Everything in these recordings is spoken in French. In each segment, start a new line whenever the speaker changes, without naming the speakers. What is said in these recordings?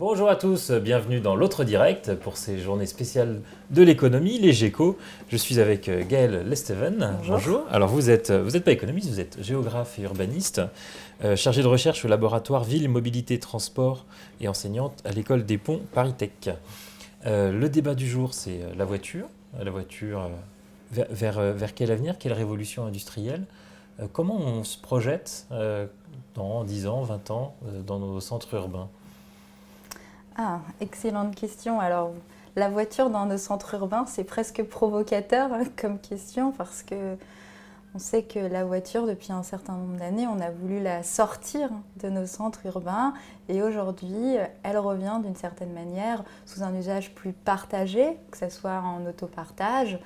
Bonjour à tous, bienvenue dans l'autre direct pour ces journées spéciales de l'économie, les GECO. Je suis avec Gaëlle Lesteven.
Bonjour.
Alors vous êtes pas économiste, vous êtes géographe et urbaniste, chargée de recherche au laboratoire Ville, Mobilité, Transport et enseignante à l'école des Ponts Paris Tech. Le débat du jour, c'est la voiture. La voiture, vers quel avenir, quelle révolution industrielle? Comment on se projette dans 10 ans, 20 ans dans nos centres urbains?
Ah, excellente question. Alors, la voiture dans nos centres urbains, c'est presque provocateur comme question parce que on sait que la voiture, depuis un certain nombre d'années, on a voulu la sortir de nos centres urbains et aujourd'hui, elle revient d'une certaine manière sous un usage plus partagé, que ce soit en autopartage.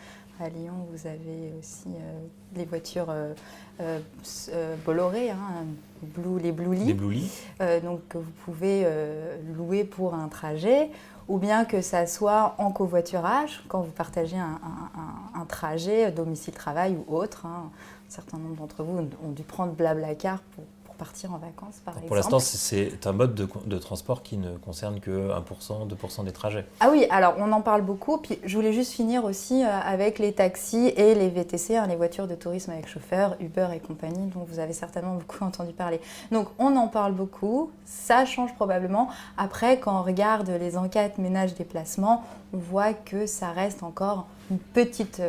À Lyon, vous avez aussi les voitures Bolloré, les Bluely.
Des Bluely.
Donc que vous pouvez louer pour un trajet, ou bien que ça soit en covoiturage, quand vous partagez un trajet, domicile-travail ou autre. Un certain nombre d'entre vous ont dû prendre Blablacar pour partir en vacances, par exemple.
Pour l'instant, c'est un mode de transport qui ne concerne que 1%, 2% des trajets.
Ah oui, alors on en parle beaucoup. Puis je voulais juste finir aussi avec les taxis et les VTC, les voitures de tourisme avec chauffeur, Uber et compagnie, dont vous avez certainement beaucoup entendu parler. Donc on en parle beaucoup, ça change probablement. Après, quand on regarde les enquêtes ménage-déplacement, on voit que ça reste encore une petite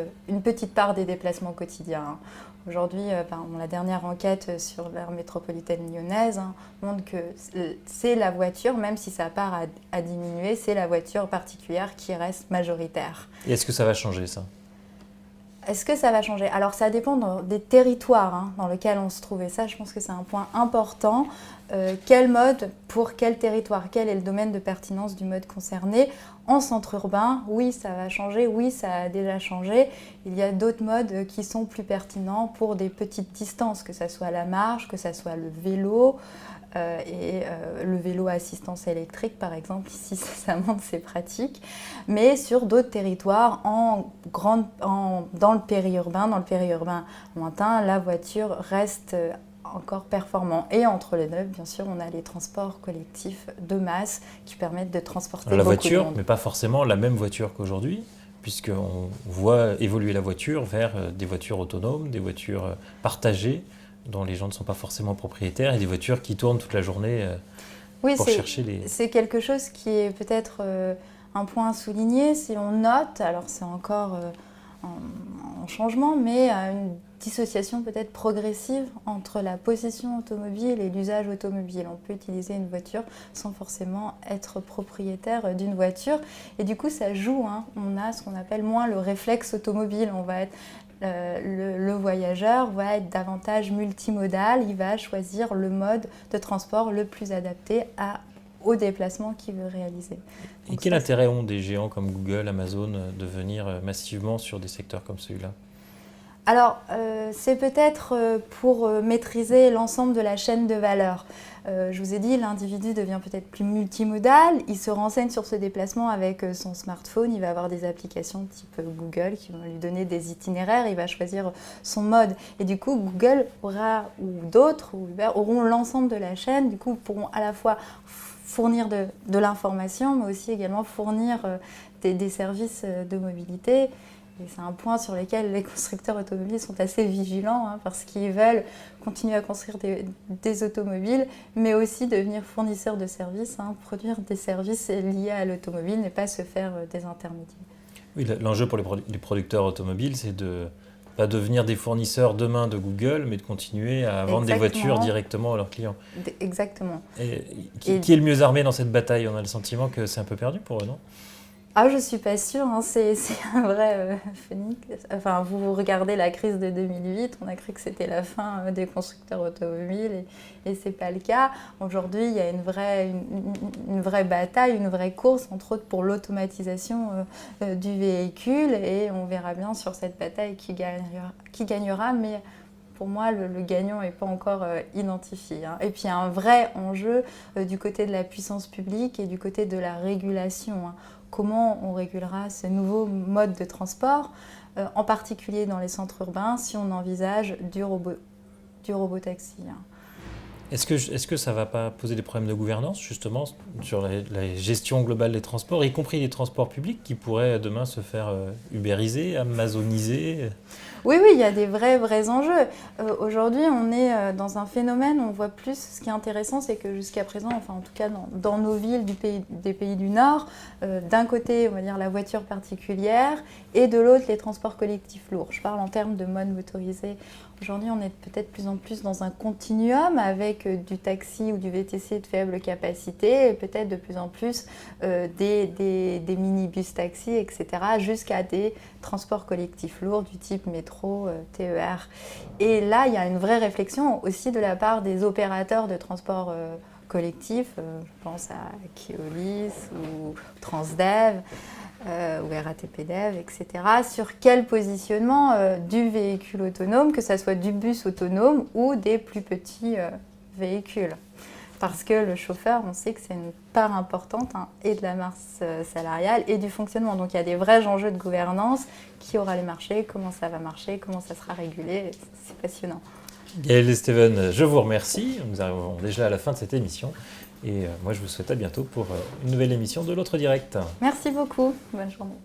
part des déplacements quotidiens. Aujourd'hui, la dernière enquête sur l'aire métropolitaine lyonnaise montre que c'est la voiture, même si sa part a diminué, c'est la voiture particulière qui reste majoritaire.
Et est-ce que ça va changer, ça ?
Est-ce que ça va changer? Alors ça dépend des territoires dans lesquels on se trouve. Et ça, je pense que c'est un point important. Quel mode pour quel territoire? Quel est le domaine de pertinence du mode concerné? En centre urbain, oui, ça va changer. Oui, ça a déjà changé. Il y a d'autres modes qui sont plus pertinents pour des petites distances, que ce soit la marche, que ce soit le vélo. Le vélo à assistance électrique, par exemple, ici, ça montre, c'est pratique. Mais sur d'autres territoires, dans le périurbain lointain, la voiture reste encore performant. Et entre les deux, bien sûr, on a les transports collectifs de masse qui permettent de transporter beaucoup de monde.
La voiture, mais pas forcément la même voiture qu'aujourd'hui, puisqu'on voit évoluer la voiture vers des voitures autonomes, des voitures partagées, dont les gens ne sont pas forcément propriétaires, et des voitures qui tournent toute la journée pour chercher les...
C'est quelque chose qui est peut-être un point à souligner. Si on note, alors c'est encore en changement, mais une dissociation peut-être progressive entre la possession automobile et l'usage automobile. On peut utiliser une voiture sans forcément être propriétaire d'une voiture. Et du coup, ça joue. On a ce qu'on appelle moins le réflexe automobile. On va être... le voyageur va être davantage multimodal, il va choisir le mode de transport le plus adapté au déplacement qu'il veut réaliser.
Et quel intérêt ont des géants comme Google, Amazon de venir massivement sur des secteurs comme celui-là ?
Alors, c'est peut-être pour maîtriser l'ensemble de la chaîne de valeur. Je vous ai dit, l'individu devient peut-être plus multimodal, il se renseigne sur ce déplacement avec son smartphone, il va avoir des applications type Google qui vont lui donner des itinéraires, il va choisir son mode. Et du coup, Google ou d'autres, ou Uber, auront l'ensemble de la chaîne, du coup, pourront à la fois fournir de l'information, mais aussi également fournir des services de mobilité. Et c'est un point sur lequel les constructeurs automobiles sont assez vigilants parce qu'ils veulent continuer à construire des automobiles, mais aussi devenir fournisseurs de services, produire des services liés à l'automobile, ne pas se faire des intermédiaires. Oui,
l'enjeu pour les producteurs automobiles, c'est de pas devenir des fournisseurs demain de Google, mais de continuer à vendre des voitures directement à leurs clients.
Exactement.
Qui est le mieux armé dans cette bataille? On a le sentiment que c'est un peu perdu pour eux, non ?
Ah, je ne suis pas sûre, c'est un vrai phénix. Enfin, vous regardez la crise de 2008, on a cru que c'était la fin des constructeurs automobiles et ce n'est pas le cas. Aujourd'hui, il y a une vraie bataille, une vraie course, entre autres pour l'automatisation du véhicule et on verra bien sur cette bataille qui gagnera, mais pour moi, le gagnant n'est pas encore identifié. Et puis, il y a un vrai enjeu du côté de la puissance publique et du côté de la régulation. Comment on régulera ces nouveaux modes de transport, en particulier dans les centres urbains, si on envisage du robotaxi.
Est-ce que ça ne va pas poser des problèmes de gouvernance, justement, sur la gestion globale des transports, y compris les transports publics qui pourraient demain se faire ubériser, amazoniser?
Oui, oui, il y a des vrais enjeux. Aujourd'hui, on est dans un phénomène, on voit plus, ce qui est intéressant, c'est que jusqu'à présent, enfin en tout cas dans nos villes des pays du Nord, d'un côté, on va dire la voiture particulière, et de l'autre, les transports collectifs lourds. Je parle en termes de mode motorisé. Aujourd'hui, on est peut-être plus en plus dans un continuum avec du taxi ou du VTC de faible capacité, et peut-être de plus en plus des minibus taxis, etc., jusqu'à des transports collectifs lourds du type métro, TER. Et là, il y a une vraie réflexion aussi de la part des opérateurs de transport collectif, je pense à Keolis ou Transdev, ou RATP Dev, etc., sur quel positionnement du véhicule autonome, que ce soit du bus autonome ou des plus petits véhicules. Parce que le chauffeur, on sait que c'est une part importante et de la masse salariale et du fonctionnement. Donc il y a des vrais enjeux de gouvernance. Qui aura les marchés, comment ça va marcher, comment ça sera régulé. C'est passionnant.
Gaëlle et Steven, je vous remercie. Nous arrivons déjà à la fin de cette émission. Et moi, je vous souhaite à bientôt pour une nouvelle émission de l'Autre Direct.
Merci beaucoup. Bonne journée.